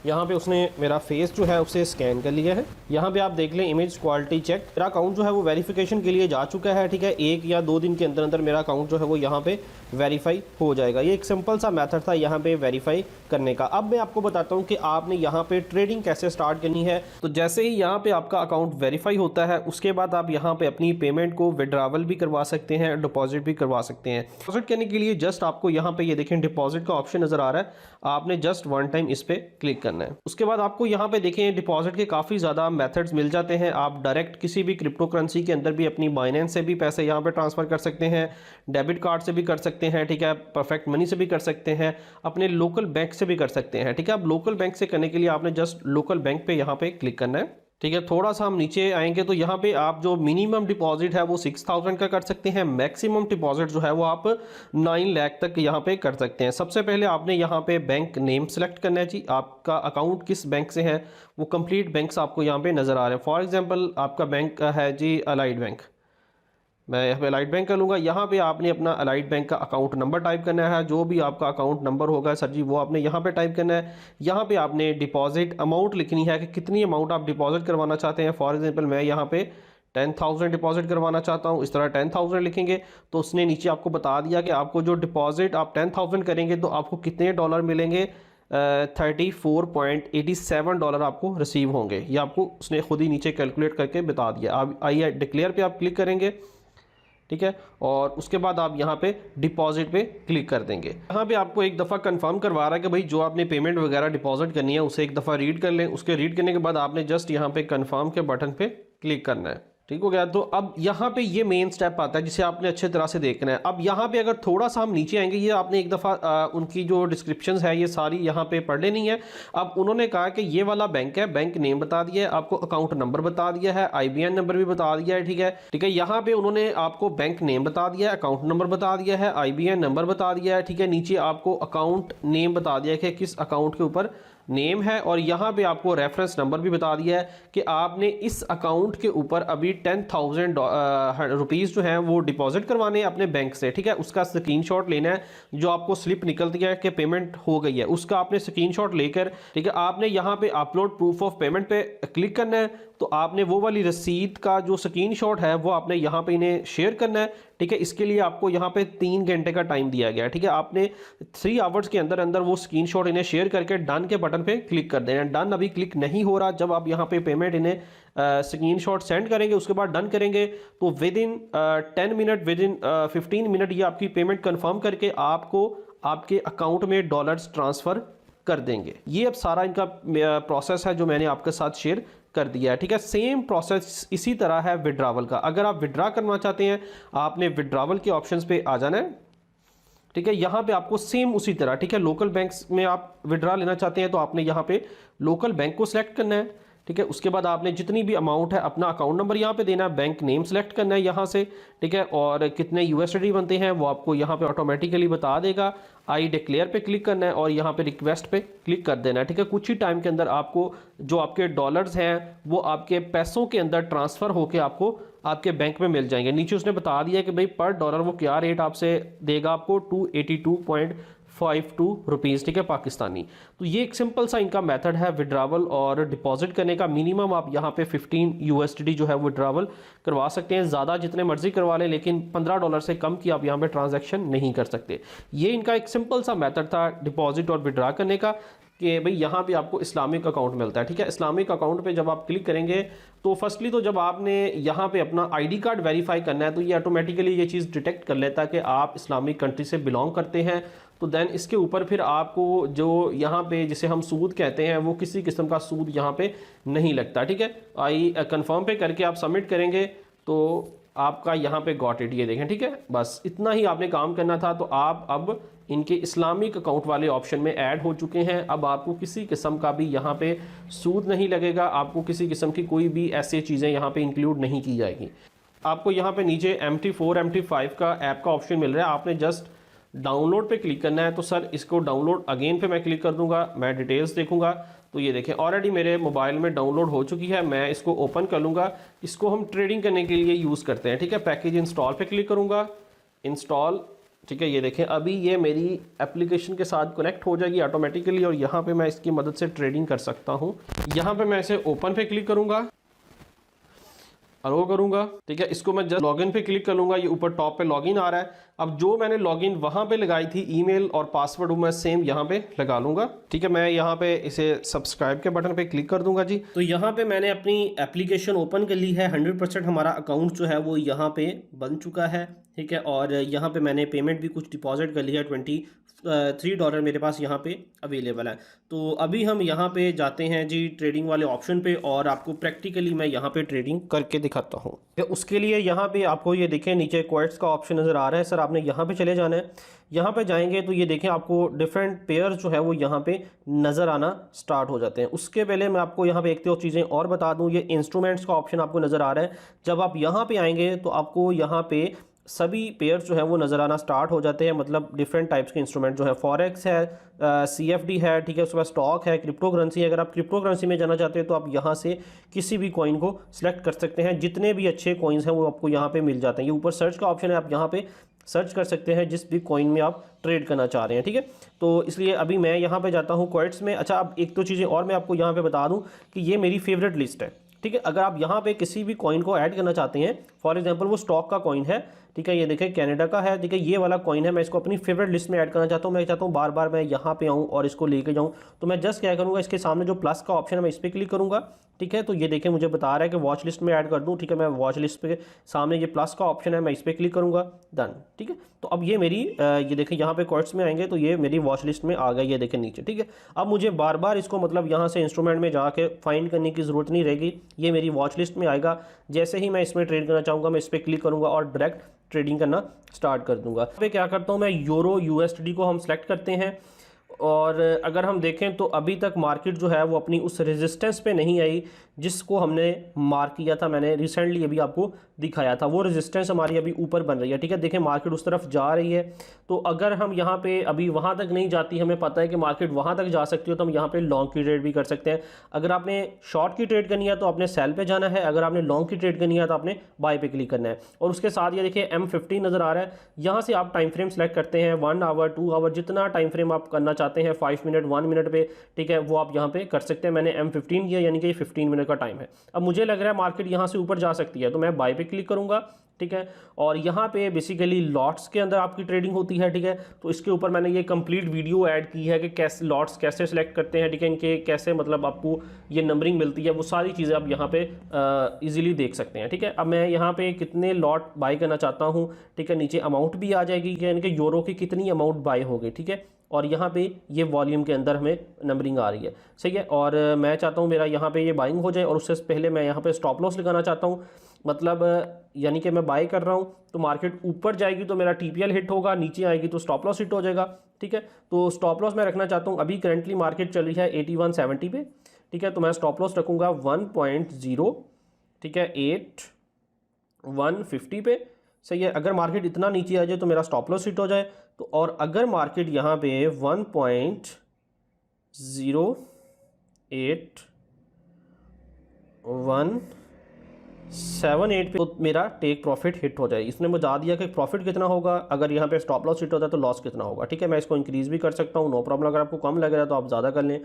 यहाँ पे उसने मेरा फेस जो है उसे स्कैन कर लिया है। यहाँ पे आप देख लें इमेज क्वालिटी चेक, मेरा अकाउंट जो है वो वेरिफिकेशन के लिए जा चुका है, ठीक है। 1 या 2 दिन के अंदर अंदर मेरा अकाउंट जो है वो यहाँ पे वेरीफाई हो जाएगा। ये एक सिंपल सा मेथड था यहाँ पे वेरीफाई करने का। अब मैं आपको बताता हूँ कि आपने यहाँ पे ट्रेडिंग कैसे स्टार्ट करनी है। तो जैसे ही यहाँ पे आपका अकाउंट वेरीफाई होता है उसके बाद आप यहाँ पे अपनी पेमेंट को विड्रावल भी करवा सकते हैं, डिपॉजिट भी करवा सकते हैं। डिपॉजिट करने के लिए जस्ट आपको यहाँ पे ये देखें डिपॉजिट का ऑप्शन नजर आ रहा है, आपने जस्ट 1 टाइम इस पे क्लिक करना है। उसके बाद आपको यहाँ पे देखें डिपॉजिट के काफ़ी ज़्यादा मेथड्स मिल जाते हैं। आप डायरेक्ट किसी भी क्रिप्टो करेंसी के अंदर भी अपनी बाइनेंस से भी पैसे यहाँ पे ट्रांसफ़र कर सकते हैं, डेबिट कार्ड से भी कर सकते हैं, ठीक है। परफेक्ट मनी से भी कर सकते हैं, अपने लोकल बैंक से भी कर सकते हैं, ठीक है। अब लोकल बैंक से करने के लिए आपने जस्ट लोकल बैंक पे यहाँ पे क्लिक करना है, ठीक है। थोड़ा सा हम नीचे आएंगे तो यहाँ पे आप जो मिनिमम डिपॉजिट है वो 6,000 का कर सकते हैं, मैक्सिमम डिपॉजिट जो है वो आप 9 लाख तक यहाँ पे कर सकते हैं। सबसे पहले आपने यहाँ पे बैंक नेम सेलेक्ट करना है जी, आपका अकाउंट किस बैंक से है वो कंप्लीट बैंक्स आपको यहाँ पे नज़र आ रहे हैं। फॉर एग्जांपल आपका बैंक है जी अलाइड बैंक, मैं यहाँ पे अलाइड बैंक का लूँगा। यहाँ पे आपने अपना अलाइड बैंक का अकाउंट नंबर टाइप करना है, जो भी आपका अकाउंट नंबर होगा सर जी वो आपने यहाँ पे टाइप करना है। यहाँ पे आपने डिपॉजिट अमाउंट लिखनी है कि कितनी अमाउंट आप डिपॉजिट करवाना चाहते हैं। फॉर एग्जांपल मैं यहाँ पे 10,000 डिपॉजिट करवाना चाहता हूँ, इस तरह 10,000 लिखेंगे तो उसने नीचे आपको बता दिया कि आपको जो डिपॉजिट आप 10,000 करेंगे तो आपको कितने डॉलर मिलेंगे, $34.87 आपको रिसीव होंगे। ये आपको उसने खुद ही नीचे कैलकुलेट करके बता दिया। अब आइए डिक्लेयर पे आप क्लिक करेंगे, ठीक है, और उसके बाद आप यहाँ पे डिपॉजिट पे क्लिक कर देंगे। यहाँ पे आपको एक दफ़ा कंफर्म करवा रहा है कि भाई जो आपने पेमेंट वगैरह डिपॉजिट करनी है उसे एक दफ़ा रीड कर लें। उसके रीड करने के बाद आपने जस्ट यहाँ पे कंफर्म के बटन पे क्लिक करना है। ठीक हो गया। तो अब यहाँ पे ये मेन स्टेप आता है जिसे आपने अच्छे तरह से देखना है। अब यहाँ पे अगर थोड़ा सा हम नीचे आएंगे, ये आपने एक दफ़ा उनकी जो डिस्क्रिप्शंस है ये सारी यहाँ पे पढ़ लेनी है। अब उन्होंने कहा कि ये वाला बैंक है, बैंक नेम बता दिया है, आपको अकाउंट नंबर बता दिया है, IBN नंबर भी बता दिया है। ठीक है, यहाँ पे उन्होंने आपको बैंक नेम बता दिया है, अकाउंट नंबर बता दिया है, IBN नंबर बता दिया है। ठीक है, नीचे आपको अकाउंट नेम बता दिया है कि किस अकाउंट के ऊपर नेम है, और यहाँ पे आपको रेफरेंस नंबर भी बता दिया है कि आपने इस अकाउंट के ऊपर अभी 10,000 रुपीज़ जो हैं वो डिपॉजिट करवाने हैं अपने बैंक से। ठीक है, उसका स्क्रीनशॉट लेना है, जो आपको स्लिप निकलती है कि पेमेंट हो गई है उसका आपने स्क्रीनशॉट लेकर, ठीक है, आपने यहाँ पे अपलोड प्रूफ ऑफ पेमेंट पे क्लिक करना है। तो आपने वो वाली रसीद का जो स्क्रीनशॉट है वो आपने यहाँ पे इन्हें शेयर करना है। ठीक है, इसके लिए आपको यहाँ पे 3 घंटे का टाइम दिया गया है। ठीक है, आपने 3 आवर्स के अंदर अंदर वो स्क्रीनशॉट इन्हें शेयर करके डन के बटन पे क्लिक कर देना है। डन अभी क्लिक नहीं हो रहा, जब आप यहाँ पे पेमेंट इन्हें स्क्रीनशॉट सेंड करेंगे उसके बाद डन करेंगे तो with in 10 minute, with in 15 minute ये आपकी पेमेंट कन्फर्म करके आपको आपके अकाउंट में डॉलर्स ट्रांसफ़र कर देंगे। ये अब सारा इनका प्रोसेस है जो मैंने आपके साथ शेयर कर दिया है। ठीक है, सेम प्रोसेस इसी तरह है विड्रावल का। अगर आप विड्रा करना चाहते हैं आपने विड्रावल के ऑप्शंस पे आ जाना है। ठीक है, यहाँ पे आपको सेम उसी तरह, ठीक है, लोकल बैंक्स में आप विड्रा लेना चाहते हैं तो आपने यहाँ पे लोकल बैंक को सिलेक्ट करना है। ठीक है, उसके बाद आपने जितनी भी अमाउंट है अपना अकाउंट नंबर यहाँ पे देना है, बैंक नेम सेलेक्ट करना है यहाँ से। ठीक है, और कितने USD बनते हैं वो आपको यहाँ पे ऑटोमेटिकली बता देगा। आई डिक्लेयर पे क्लिक करना है और यहाँ पे रिक्वेस्ट पे क्लिक कर देना है। ठीक है, कुछ ही टाइम के अंदर आपको जो आपके डॉलर्स हैं वो आपके पैसों के अंदर ट्रांसफ़र होकर आपको आपके बैंक में मिल जाएंगे। नीचे उसने बता दिया कि भाई पर डॉलर वो क्या रेट आपसे देगा, आपको 282.52 रुपीज़। ठीक है, पाकिस्तानी। तो ये एक सिंपल सा इनका मेथड है विड्रावल और डिपॉजिट करने का। मिनिमम आप यहाँ पे 15 USD जो है विड्रावल करवा सकते हैं, ज़्यादा जितने मर्जी करवा लें, लेकिन $15 से कम की आप यहाँ पे ट्रांजैक्शन नहीं कर सकते। ये इनका एक सिंपल सा मेथड था डिपॉजिट और विड्रा करने का कि भाई यहाँ पे आपको इस्लामिक अकाउंट मिलता है। ठीक है, इस्लामिक अकाउंट पे जब आप क्लिक करेंगे तो फर्स्टली तो जब आपने यहाँ पे अपना ID कार्ड वेरीफाई करना है तो ये ऑटोमेटिकली ये चीज़ डिटेक्ट कर लेता है कि आप इस्लामिक कंट्री से बिलोंग करते हैं। तो देन इसके ऊपर फिर आपको जो यहाँ पे जिसे हम सूद कहते हैं वो किसी किस्म का सूद यहाँ पे नहीं लगता। ठीक है, आई कंफर्म पे करके आप सबमिट करेंगे तो आपका यहाँ पे गॉट इट, ये देखें। ठीक है, बस इतना ही आपने काम करना था। तो आप अब इनके इस्लामिक अकाउंट वाले ऑप्शन में ऐड हो चुके हैं। अब आपको किसी किस्म का भी यहाँ पे सूद नहीं लगेगा, आपको किसी किस्म की कोई भी ऐसी चीज़ें यहाँ पे इंक्लूड नहीं की जाएगी। आपको यहाँ पे नीचे MT4 MT5 का ऐप का ऑप्शन मिल रहा है, आपने जस्ट डाउनलोड पे क्लिक करना है। तो सर इसको डाउनलोड अगेन पे मैं क्लिक कर दूंगा, मैं डिटेल्स देखूंगा तो ये देखें ऑलरेडी मेरे मोबाइल में डाउनलोड हो चुकी है। मैं इसको ओपन कर लूँगा, इसको हम ट्रेडिंग करने के लिए यूज़ करते हैं। ठीक है, पैकेज इंस्टॉल पे क्लिक करूँगा, इंस्टॉल। ठीक है, ये देखें अभी ये मेरी एप्लीकेशन के साथ कनेक्ट हो जाएगी ऑटोमेटिकली और यहाँ पे मैं इसकी मदद से ट्रेडिंग कर सकता हूँ। यहाँ पे मैं इसे ओपन पे क्लिक करूँगा, अलो करूँगा। ठीक है, इसको मैं जस्ट लॉगिन पे क्लिक कर लूँगा, ये ऊपर टॉप पे लॉगिन आ रहा है। अब जो मैंने लॉगिन वहाँ पे लगाई थी ईमेल और पासवर्ड वो मैं सेम यहाँ पे लगा लूँगा। ठीक है, मैं यहाँ पे इसे सब्सक्राइब के बटन पे क्लिक कर दूँगा जी। तो यहाँ पे मैंने अपनी एप्लीकेशन ओपन कर ली है, 100% हमारा अकाउंट जो है वो यहाँ पे बन चुका है। ठीक है, और यहाँ पे मैंने पेमेंट भी कुछ डिपॉजिट कर लिया है, $23 मेरे पास यहाँ पे अवेलेबल है। तो अभी हम यहाँ पे जाते हैं जी ट्रेडिंग वाले ऑप्शन पे और आपको प्रैक्टिकली मैं यहाँ पे ट्रेडिंग करके दिखाता हूँ। उसके लिए यहाँ पे आपको ये देखें नीचे क्वाइट्स का ऑप्शन नज़र आ रहा है। सर आपने यहाँ पे चले जाना है, यहाँ पे जाएंगे तो ये देखें आपको डिफरेंट पेयर जो है वो यहाँ पे नज़र आना स्टार्ट हो जाते हैं। उसके पहले मैं आपको यहाँ पे एक दो चीज़ें और बता दूँ, ये इंस्ट्रूमेंट्स का ऑप्शन आपको नज़र आ रहा है। जब आप यहाँ पे आएंगे तो आपको यहाँ पे सभी पेयर्स जो है वो नज़र आना स्टार्ट हो जाते हैं, मतलब डिफरेंट टाइप्स के इंस्ट्रूमेंट जो है, फॉरेक्स है, CFD है, ठीक है, उसके बाद स्टॉक है, क्रिप्टो करेंसी है। अगर आप क्रिप्टो करेंसी में जाना चाहते हैं तो आप यहाँ से किसी भी कॉइन को सिलेक्ट कर सकते हैं, जितने भी अच्छे कॉइन्स हैं वो आपको यहाँ पे मिल जाते हैं। ये ऊपर सर्च का ऑप्शन है, आप यहाँ पे सर्च कर सकते हैं जिस भी कॉइन में आप ट्रेड करना चाह रहे हैं। ठीक है, तो इसलिए अभी मैं यहाँ पे जाता हूँ क्वाइट्स में। अच्छा, अब एक दो चीज़ें और मैं आपको यहाँ पे बता दूँ कि ये मेरी फेवरेट लिस्ट है। ठीक है, अगर आप यहाँ पे किसी भी कॉइन को ऐड करना चाहते हैं, फॉर एग्जांपल वो स्टॉक का कॉइन है, ठीक है, ये देखें कनाडा का है, ठीक है, ये वाला कॉइन है, मैं इसको अपनी फेवरेट लिस्ट में ऐड करना चाहता हूँ। मैं चाहता हूँ बार बार मैं यहाँ पे आऊँ और इसको लेके जाऊँ, तो मैं जस्ट क्या करूँगा, इसके सामने जो प्लस का ऑप्शन है मैं इस पर क्लिक करूँगा। ठीक है, तो ये देखें मुझे बता रहा है कि वॉच लिस्ट में ऐड कर दूँ। ठीक है, मैं वॉच लिस्ट पे सामने ये प्लस का ऑप्शन है, मैं इस पर क्लिक करूँगा, डन। ठीक है, तो अब ये मेरी ये देखें यहाँ पे कार्ड्स में आएंगे तो ये मेरी वॉच लिस्ट में आ गया, ये देखें नीचे। ठीक है, अब मुझे बार बार इसको मतलब यहाँ से इंस्ट्रूमेंट में जाके फाइंड करने की ज़रूरत नहीं रहेगी, ये मेरी वॉच लिस्ट में आएगा। जैसे ही मैं इसमें ट्रेड करना चाहूँगा मैं इस पर क्लिक करूँगा और डायरेक्ट ट्रेडिंग करना स्टार्ट कर दूँगा। यहाँ पे क्या करता हूँ मैं, यूरो USD को हम सेलेक्ट करते हैं और अगर हम देखें तो अभी तक मार्केट जो है वो अपनी उस रेजिस्टेंस पे नहीं आई जिसको हमने मार्क किया था। मैंने रिसेंटली अभी आपको दिखाया था, वो रेजिस्टेंस हमारी अभी ऊपर बन रही है। ठीक है, देखें मार्केट उस तरफ जा रही है, तो अगर हम यहाँ पे अभी वहाँ तक नहीं जाती, हमें पता है कि मार्केट वहाँ तक जा सकती है, तो हम यहाँ पे लॉन्ग की ट्रेड भी कर सकते हैं। अगर आपने शॉर्ट की ट्रेड करनी है तो आपने सेल पे जाना है, अगर आपने लॉन्ग की ट्रेड करनी है तो आपने बाय पे क्लिक करना है। और उसके साथ ये देखिए M15 नज़र आ रहा है, यहाँ से आप टाइम फ्रेम सेलेक्ट करते हैं, 1 आवर 2 आवर, जितना टाइम फ्रेम आप करना चाहते हैं, 5 मिनट 1 मिनट पे, ठीक है, वो आप यहाँ पे कर सकते हैं। मैंने M15 किया, यानी कि 15 मिनट का टाइम है। अब मुझे लग रहा है मार्केट यहाँ से ऊपर जा सकती है, तो मैं बाय पे क्लिक करूँगा। ठीक है, और यहाँ पे बेसिकली लॉट्स के अंदर आपकी ट्रेडिंग होती है। ठीक है, तो इसके ऊपर मैंने ये कंप्लीट वीडियो ऐड की है कि कैसे लॉट्स कैसे सेलेक्ट करते हैं। ठीक है, इनके कैसे मतलब आपको ये नंबरिंग मिलती है, वो सारी चीज़ें आप यहाँ पे इजीली देख सकते हैं। ठीक है, अब मैं यहाँ पे कितने लॉट बाय करना चाहता हूँ, ठीक है, नीचे अमाउंट भी आ जाएगी कि इनके यूरो की कितनी अमाउंट बाय होगी। ठीक है, और यहाँ पे ये वॉल्यूम के अंदर हमें नंबरिंग आ रही है, सही है। और मैं चाहता हूँ मेरा यहाँ पे ये बाइंग हो जाए, और उससे पहले मैं यहाँ पे स्टॉप लॉस लगाना चाहता हूँ। मतलब यानी कि मैं बाय कर रहा हूँ तो मार्केट ऊपर जाएगी तो मेरा TPL हिट होगा, नीचे आएगी तो स्टॉप लॉस हिट हो जाएगा। ठीक है, तो स्टॉप लॉस मैं रखना चाहता हूँ, अभी करंटली मार्केट चल रही है 8170 पे। ठीक है, तो मैं स्टॉप लॉस रखूँगा 1.0, ठीक है, 8150 पे, सही है। अगर मार्केट इतना नीचे आ जाए तो मेरा स्टॉप लॉस हिट हो जाए, तो और अगर मार्केट यहाँ पे 1.08178 पे तो मेरा टेक प्रॉफिट हिट हो जाए। इसने बता दिया कि प्रॉफिट कितना होगा, अगर यहाँ पे स्टॉप लॉस हिट होता है तो लॉस कितना होगा। ठीक है, मैं इसको इंक्रीज़ भी कर सकता हूँ, नो प्रॉब्लम। अगर आपको कम लग रहा है तो आप ज़्यादा कर लें।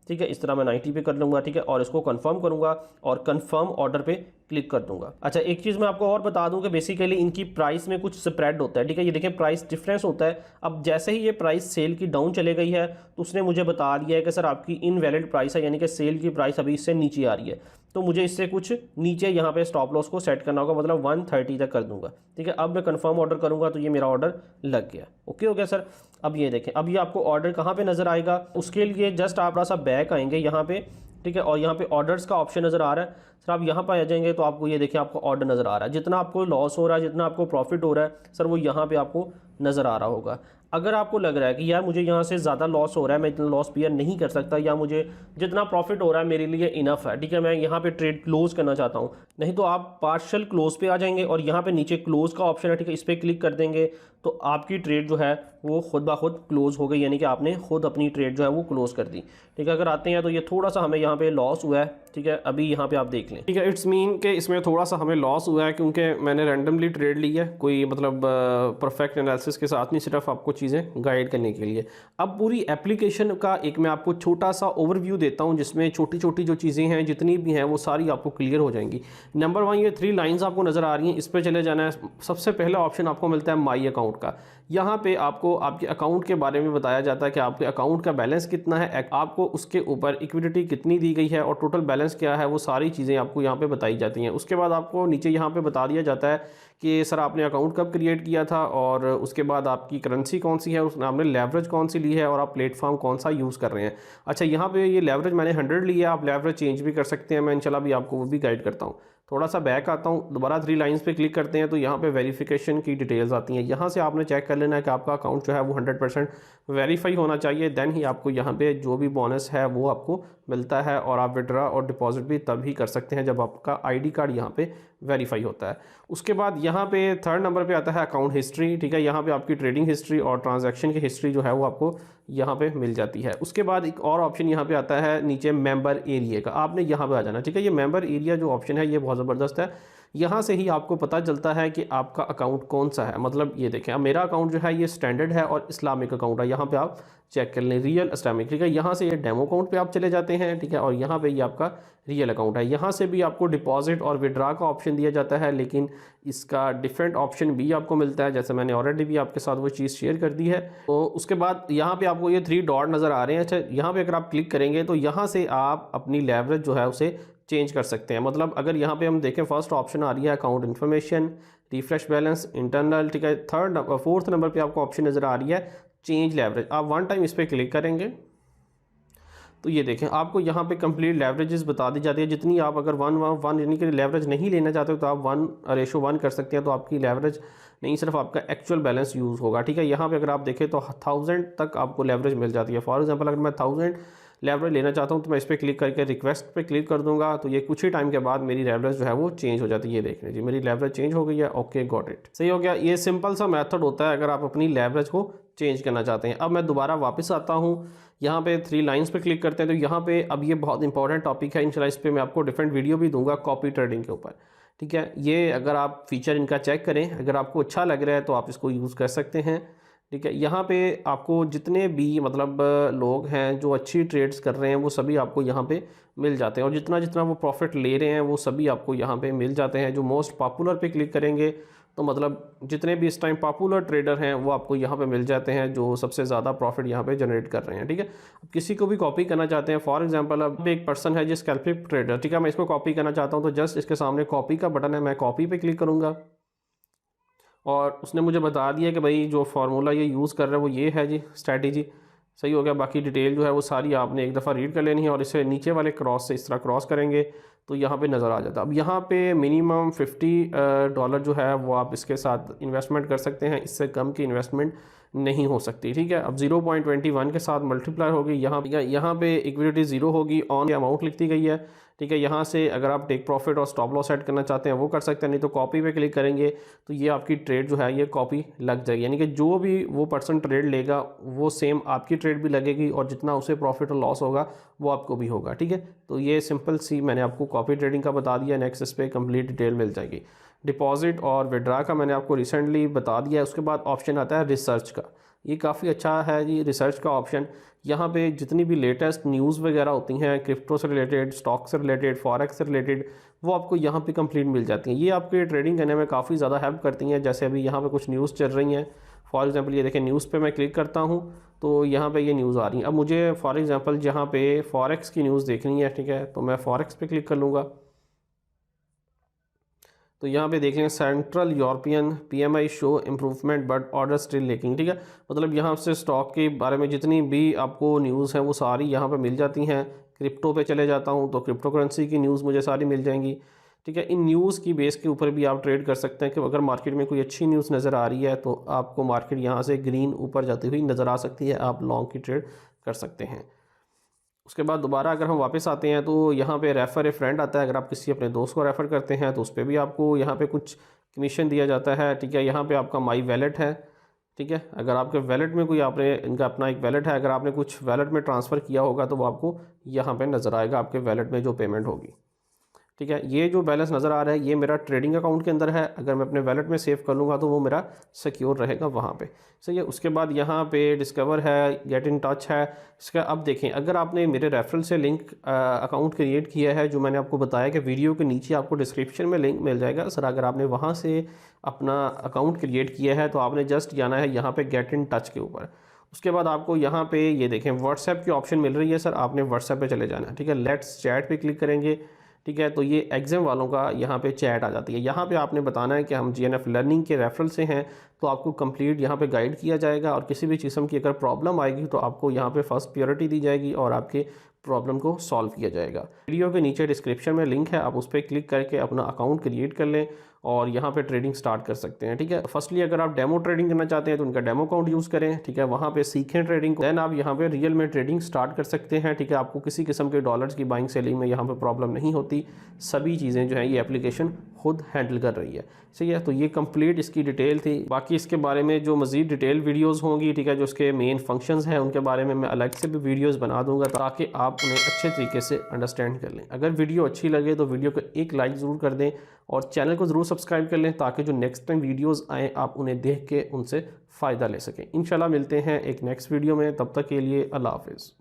ठीक है, इस तरह मैं 90 पे कर लूँगा। ठीक है, और इसको कंफर्म करूँगा और कंफर्म ऑर्डर पे क्लिक कर दूंगा। अच्छा, एक चीज़ मैं आपको और बता दूं कि बेसिकली इनकी प्राइस में कुछ स्प्रेड होता है। ठीक है, ये देखें प्राइस डिफरेंस होता है। अब जैसे ही ये प्राइस सेल की डाउन चले गई है तो उसने मुझे बता दिया है कि सर आपकी इनवैलिड प्राइस है, यानी कि सेल की प्राइस अभी इससे नीचे आ रही है, तो मुझे इससे कुछ नीचे यहाँ पे स्टॉप लॉस को सेट करना होगा, मतलब 130 तक कर दूंगा। ठीक है, अब मैं कंफर्म ऑर्डर करूंगा तो ये मेरा ऑर्डर लग गया। ओके हो गया सर। अब ये देखें, अब ये आपको ऑर्डर कहाँ पे नज़र आएगा, उसके लिए जस्ट आप थोड़ा सा बैक आएंगे यहाँ पे। ठीक है, और यहाँ पे ऑर्डर्स का ऑप्शन नज़र आ रहा है सर, आप यहाँ पर आ जाएंगे तो आपको ये देखिए आपको ऑर्डर नज़र आ रहा है। जितना आपको लॉस हो रहा है, जितना आपको प्रॉफिट हो रहा है सर, वो यहाँ पे आपको नज़र आ रहा होगा। अगर आपको लग रहा है कि यार मुझे यहाँ से ज़्यादा लॉस हो रहा है, मैं इतना लॉस बियर नहीं कर सकता, या मुझे जितना प्रॉफिट हो रहा है मेरे लिए इनफ है, ठीक है, मैं यहाँ पे ट्रेड क्लोज करना चाहता हूँ, नहीं तो आप पार्शियल क्लोज पे आ जाएंगे और यहाँ पे नीचे क्लोज का ऑप्शन है। ठीक है, इस पर क्लिक कर देंगे तो आपकी ट्रेड जो है वो खुद ब खुद क्लोज हो गई, यानी कि आपने खुद अपनी ट्रेड जो है वो क्लोज कर दी। ठीक है, अगर आते हैं तो ये थोड़ा सा हमें यहाँ पे लॉस हुआ है। ठीक है, अभी यहाँ पे आप देख लें। ठीक है, इट्स मीन कि इसमें थोड़ा सा हमें लॉस हुआ है क्योंकि मैंने रैंडमली ट्रेड ली है, कोई मतलब परफेक्ट एनालिसिस के साथ नहीं, सिर्फ आपको चीज़ें गाइड करने के लिए। अब पूरी एप्लीकेशन का एक मैं आपको छोटा सा ओवरव्यू देता हूँ, जिसमें छोटी छोटी जो चीज़ें हैं जितनी भी हैं वो सारी आपको क्लियर हो जाएंगी। नंबर 1, ये 3 लाइन्स आपको नज़र आ रही हैं, इस पर चले जाना है। सबसे पहला ऑप्शन आपको मिलता है माई अकाउंट का। यहाँ पे आपको आपके अकाउंट के बारे में बताया जाता है कि आपके अकाउंट का बैलेंस कितना है, आपको उसके ऊपर इक्विटी कितनी दी गई है और टोटल बैलेंस क्या है, वो सारी चीज़ें आपको यहाँ पे बताई जाती हैं। उसके बाद आपको नीचे यहाँ पे बता दिया जाता है कि सर आपने अकाउंट कब क्रिएट किया था, और उसके बाद आपकी करेंसी कौन सी है, उसने आपने लेवरेज कौन सी ली है, और आप प्लेटफॉर्म कौन सा यूज़ कर रहे हैं। अच्छा, यहाँ पे ये लेवरेज मैंने 100 लिया, आप लेवरेज चेंज भी कर सकते हैं, मैं इंशाल्लाह भी आपको वो भी गाइड करता हूँ। थोड़ा सा बैक आता हूँ, दोबारा 3 लाइन्स पे क्लिक करते हैं तो यहाँ पे वेरिफिकेशन की डिटेल्स आती हैं। यहाँ से आपने चेक कर लेना है कि आपका अकाउंट जो है वो 100% वेरीफाई होना चाहिए, देन ही आपको यहाँ पे जो भी बोनस है वो आपको मिलता है, और आप विड्रा और डिपॉजिट भी तब ही कर सकते हैं जब आपका ID कार्ड यहाँ पे वेरीफाई होता है। उसके बाद यहाँ पे 3rd नंबर पे आता है अकाउंट हिस्ट्री। ठीक है, यहाँ पे आपकी ट्रेडिंग हिस्ट्री और ट्रांजैक्शन की हिस्ट्री जो है वो आपको यहाँ पे मिल जाती है। उसके बाद एक और ऑप्शन यहाँ पे आता है नीचे मेंबर एरिया का, आपने यहाँ पे आ जाना। ठीक है, ये मेंबर एरिया जो ऑप्शन है ये बहुत ज़बरदस्त है। यहाँ से ही आपको पता चलता है कि आपका अकाउंट कौन सा है। मतलब ये देखें, अब मेरा अकाउंट जो है ये स्टैंडर्ड है और इस्लामिक अकाउंट है, यहाँ पे आप चेक कर लें, रियल इस्लामिक, ठीक है। यहाँ से ये डेमो अकाउंट पे आप चले जाते हैं, ठीक है, और यहाँ पे ये आपका रियल अकाउंट है। यहाँ से भी आपको डिपॉजिट और विड्रा का ऑप्शन दिया जाता है, लेकिन इसका डिफरेंट ऑप्शन भी आपको मिलता है, जैसे मैंने ऑलरेडी भी आपके साथ वो चीज़ शेयर कर दी है। तो उसके बाद यहाँ पे आपको ये 3 डॉट नज़र आ रहे हैं। अच्छा, यहाँ पे अगर आप क्लिक करेंगे तो यहाँ से आप अपनी लेवरेज जो है उसे चेंज कर सकते हैं। मतलब अगर यहाँ पे हम देखें, फर्स्ट ऑप्शन आ रही है account information, refresh balance, internal, ठीक है। फोर्थ नंबर पे आपको ऑप्शन नज़र आ रही है चेंज लेवरेज। आप 1 टाइम इस पर क्लिक करेंगे तो ये देखें, आपको यहाँ पे कंप्लीट लेवरेजेस बता दी जाती है। जितनी आप अगर 1 यानी कि लेवरेज नहीं लेना चाहते हो तो आप 1:1 कर सकते हैं, तो आपकी लेवरेज नहीं, सिर्फ आपका एक्चुअल बैलेंस यूज़ होगा, ठीक है। यहाँ पे अगर आप देखें तो 1000 तक आपको लेवरेज मिल जाती है। फॉर एग्जांपल अगर मैं 1000 लेवरेज लेना चाहता हूँ तो मैं इस पर क्लिक करके रिक्वेस्ट पे क्लिक कर दूंगा, तो ये कुछ ही टाइम के बाद मेरी लेवरेज जो है वो चेंज हो जाती है। ये देख लीजिए, मेरी लेवरेज चेंज हो गई है। ओके, गॉट इट, सही हो गया। ये सिंपल सा मेथड होता है अगर आप अपनी लेवरेज को चेंज करना चाहते हैं। अब मैं दोबारा वापस आता हूँ, यहाँ पे 3 लाइन्स पे क्लिक करते हैं तो यहाँ पे अब ये बहुत इंपॉर्टेंट टॉपिक है, इंशाल्लाह इस पर मैं आपको डिफरेंट वीडियो भी दूंगा कॉपी ट्रेडिंग के ऊपर, ठीक है। ये अगर आप फीचर इनका चेक करें, अगर आपको अच्छा लग रहा है तो आप इसको यूज़ कर सकते हैं, ठीक है। यहाँ पे आपको जितने भी मतलब लोग हैं जो अच्छी ट्रेड्स कर रहे हैं वो सभी आपको यहाँ पे मिल जाते हैं, और जितना जितना वो प्रॉफिट ले रहे हैं वो सभी आपको यहाँ पे मिल जाते हैं। जो मोस्ट पॉपुलर पे क्लिक करेंगे तो मतलब जितने भी इस टाइम पॉपुलर ट्रेडर हैं वो आपको यहाँ पे मिल जाते हैं, जो सबसे ज़्यादा प्रॉफिट यहाँ पे जनरेट कर रहे हैं, ठीक है। अब किसी को भी कॉपी करना चाहते हैं, फॉर एग्जांपल अब एक पर्सन है जिस स्कैल्पिंग ट्रेडर, ठीक है, मैं इसको कॉपी करना चाहता हूँ तो जस्ट इसके सामने कॉपी का बटन है, मैं कॉपी पे क्लिक करूँगा और उसने मुझे बता दिया कि भाई जो फार्मूला ये यूज़ कर रहा है वो ये है जी, स्ट्रैटेजी, सही हो गया। बाकी डिटेल जो है वो सारी आपने एक दफ़ा रीड कर लेनी है, और इसे नीचे वाले क्रॉस से इस तरह क्रॉस करेंगे तो यहाँ पे नज़र आ जाता है। अब यहाँ पे मिनिमम $50 जो है वो आप इसके साथ इन्वेस्टमेंट कर सकते हैं, इससे कम की इन्वेस्टमेंट नहीं हो सकती, ठीक है। अब 0.21 के साथ मल्टीप्लाई होगी, यहाँ पे इक्विटी 0 होगी, ऑन अमाउंट लिखती गई है, ठीक है। यहाँ से अगर आप टेक प्रॉफिट और स्टॉप लॉस सेट करना चाहते हैं वो कर सकते हैं, नहीं तो कॉपी पे क्लिक करेंगे तो ये आपकी ट्रेड जो है ये कॉपी लग जाएगी, यानी कि जो भी वो पर्सन ट्रेड लेगा वो सेम आपकी ट्रेड भी लगेगी, और जितना उसे प्रॉफिट और लॉस होगा वो आपको भी होगा, ठीक है। तो ये सिंपल सी मैंने आपको कॉपी ट्रेडिंग का बता दिया। नेक्स्ट इस पर कंप्लीट डिटेल मिल जाएगी। डिपॉजिट और विड्रा का मैंने आपको रिसेंटली बता दिया है। उसके बाद ऑप्शन आता है रिसर्च का, ये काफ़ी अच्छा है जी रिसर्च का ऑप्शन। यहाँ पे जितनी भी लेटेस्ट न्यूज़ वगैरह होती हैं क्रिप्टो से रिलेटेड, स्टॉक से रिलेटेड, फॉरेक्स से रिलेटेड, वो आपको यहाँ पे कंप्लीट मिल जाती हैं। ये आपके ट्रेडिंग करने में काफ़ी ज़्यादा हेल्प करती हैं। जैसे अभी यहाँ पे कुछ न्यूज़ चल रही हैं, फॉर एग्जांपल ये देखें, न्यूज़ पे मैं क्लिक करता हूँ तो यहाँ पे ये न्यूज़ आ रही है। अब मुझे फॉर एग्जांपल यहाँ पे फॉरेक्स की न्यूज़ देखनी है, ठीक है, तो मैं फॉरेक्स पे क्लिक कर लूँगा तो यहाँ पे देख लें, central European PMI show improvement but order still lacking, ठीक है। मतलब यहाँ से स्टॉक के बारे में जितनी भी आपको न्यूज़ हैं वो सारी यहाँ पे मिल जाती हैं। क्रिप्टो पे चले जाता हूँ तो क्रिप्टो करेंसी की न्यूज़ मुझे सारी मिल जाएंगी, ठीक है। इन न्यूज़ की बेस के ऊपर भी आप ट्रेड कर सकते हैं कि अगर मार्केट में कोई अच्छी न्यूज़ नज़र आ रही है तो आपको मार्केट यहाँ से ग्रीन ऊपर जाती हुई नज़र आ सकती है, आप लॉन्ग की ट्रेड कर सकते हैं। उसके बाद दोबारा अगर हम वापस आते हैं तो यहाँ पे रेफ़र ए फ्रेंड आता है। अगर आप किसी अपने दोस्त को रेफ़र करते हैं तो उस पर भी आपको यहाँ पे कुछ कमीशन दिया जाता है, ठीक है। यहाँ पे आपका माई वैलेट है, ठीक है। अगर आपके वैलेट में कोई आपने इनका अपना एक वैलेट है, अगर आपने कुछ वैलेट में ट्रांसफ़र किया होगा तो वो आपको यहाँ पे नज़र आएगा, आपके वैलेट में जो पेमेंट होगी, ठीक है। ये जो बैलेंस नज़र आ रहा है ये मेरा ट्रेडिंग अकाउंट के अंदर है। अगर मैं अपने वैलेट में सेव कर लूँगा तो वो मेरा सिक्योर रहेगा वहाँ पे, सही है। उसके बाद यहाँ पे डिस्कवर है, गेट इन टच है। इसका अब देखें, अगर आपने मेरे रेफरल से लिंक अकाउंट क्रिएट किया है, जो मैंने आपको बताया कि वीडियो के नीचे आपको डिस्क्रिप्शन में लिंक मिल जाएगा सर, अगर आपने वहाँ से अपना अकाउंट क्रिएट किया है तो आपने जस्ट जाना है यहाँ पर गेट इन टच के ऊपर। उसके बाद आपको यहाँ पे ये देखें व्हाट्सएप की ऑप्शन मिल रही है सर, आपने व्हाट्सएप पे चले जाना है, ठीक है। लेट्स चैट पे क्लिक करेंगे, ठीक है। तो ये एग्ज़ाम वालों का यहाँ पे चैट आ जाती है। यहाँ पे आपने बताना है कि हम GNF लर्निंग के रेफरल से हैं, तो आपको कंप्लीट यहाँ पे गाइड किया जाएगा, और किसी भी किस्म की अगर प्रॉब्लम आएगी तो आपको यहाँ पे फर्स्ट प्रायोरिटी दी जाएगी और आपके प्रॉब्लम को सॉल्व किया जाएगा। वीडियो के नीचे डिस्क्रिप्शन में लिंक है, आप उस पर क्लिक करके अपना अकाउंट क्रिएट कर लें और यहाँ पे ट्रेडिंग स्टार्ट कर सकते हैं, ठीक है। फर्स्टली अगर आप डेमो ट्रेडिंग करना चाहते हैं तो उनका डेमो अकाउंट यूज़ करें, ठीक है। वहाँ पे सीखें ट्रेडिंग को, देन आप यहाँ पे रियल में ट्रेडिंग स्टार्ट कर सकते हैं, ठीक है। आपको किसी किस्म के डॉलर्स की बाइंग सेलिंग में यहाँ पे प्रॉब्लम नहीं होती, सभी चीज़ें जो हैं ये एप्लीकेशन खुद हैंडल कर रही है। सही है, तो ये कंप्लीट इसकी डिटेल थी। बाकी इसके बारे में जो मज़ीद डिटेल वीडियोस होंगी, ठीक है, जो उसके मेन फंक्शंस हैं उनके बारे में मैं अलग से भी वीडियोस बना दूंगा ताकि आप उन्हें अच्छे तरीके से अंडरस्टैंड कर लें। अगर वीडियो अच्छी लगे तो वीडियो को एक लाइक ज़रूर कर दें और चैनल को ज़रूर सब्सक्राइब कर लें ताकि जो नेक्स्ट टाइम वीडियोज़ आएँ आप उन्हें देख के उनसे फ़ायदा ले सकें। इंशाल्लाह मिलते हैं एक नेक्स्ट वीडियो में, तब तक के लिए अल्लाह हाफ़िज़।